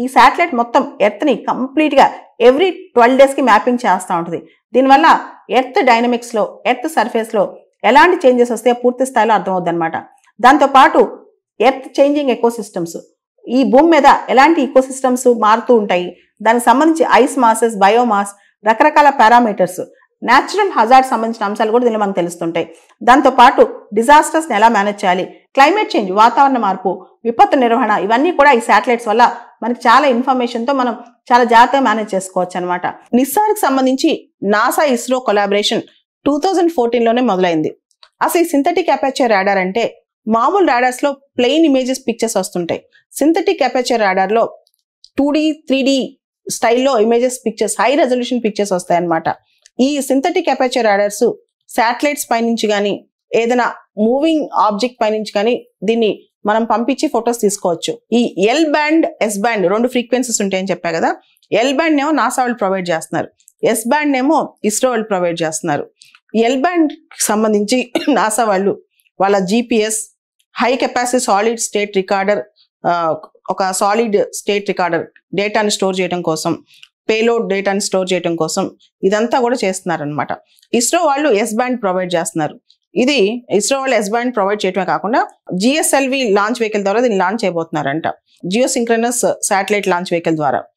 ఈ శాటిలైట్ మొత్తం ఎర్త్ని కంప్లీట్గా ఎవ్రీ 12 డేస్కి మ్యాపింగ్ చేస్తూ ఉంటుంది. దీనివల్ల ఎర్త్ డైనమిక్స్లో, ఎర్త్ సర్ఫేస్లో ఎలాంటి చేంజెస్ వస్తే పూర్తి స్థాయిలో అర్థమవుద్ది అనమాట. దాంతోపాటు ఎర్త్ చేంజింగ్ ఎకోసిస్టమ్స్, ఈ భూమి మీద ఎలాంటి ఈకోసిస్టమ్స్ మారుతూ ఉంటాయి, దానికి సంబంధించి ఐస్ మాసెస్, బయోమాస్, రకరకాల పారామీటర్స్, న్యాచురల్ హజార్డ్ సంబంధించిన అంశాలు కూడా దీనిలో మనకు తెలుస్తుంటాయి. దాంతోపాటు డిజాస్టర్స్ని ఎలా మేనేజ్ చేయాలి, క్లైమేట్ చేంజ్, వాతావరణ మార్పు, విపత్తు నిర్వహణ, ఇవన్నీ కూడా ఈ శాటిలైట్స్ వల్ల మనకి చాలా ఇన్ఫర్మేషన్తో మనం చాలా జాగ్రత్తగా మేనేజ్ చేసుకోవచ్చు అనమాట. నిస్సార్కి సంబంధించి నాసా ఇస్రో కొలాబరేషన్ 2014లోనే మొదలైంది. అసలు ఈ సింథటిక్ అపర్చర్ రాడార్ అంటే మామూలు రాడార్స్లో ప్లెయిన్ ఇమేజెస్ పిక్చర్స్ వస్తుంటాయి. సింథటిక్ అపర్చర్ రాడార్లో 2D 3D స్టైల్లో images pictures, high resolution pictures వస్తాయి అన్నమాట. ఈ సింథటిక్ అపర్చర్ రాడార్స్ శాటిలైట్స్ పైనుంచి కానీ ఏదైనా మూవింగ్ ఆబ్జెక్ట్ పైనుంచి కానీ దీన్ని మనం పంపించి ఫొటోస్ తీసుకోవచ్చు. ఈ L band, yes band 2 frequencies ఉంటాయని చెప్పా కదా. ఎల్ బ్యాండ్ ఏమో నాసా వాళ్ళు ప్రొవైడ్ చేస్తున్నారు, ఎస్ బ్యాండ్ ఏమో ఇస్రో వాళ్ళు ప్రొవైడ్ చేస్తున్నారు. ఎల్ బ్యాండ్ సంబంధించి నాసా వాళ్ళు వాళ్ళ GPS, high capacity solid state recorder, ఒక సాలిడ్ స్టేట్ రికార్డర్ డేటాని స్టోర్ చేయడం కోసం, పేలోడ్ డేటాని స్టోర్ చేయడం కోసం ఇదంతా కూడా చేస్తున్నారు అనమాట. ఇస్రో వాళ్ళు ఎస్ బ్యాండ్ ప్రొవైడ్ చేస్తున్నారు. ఇది ఇస్రో వాళ్ళు ఎస్ బ్యాండ్ ప్రొవైడ్ చేయడమే కాకుండా GSLV లాంచ్ వెహికల్ ద్వారా దీన్ని లాంచ్ చేయబోతున్నారంట, geosynchronous satellite launch vehicle ద్వారా.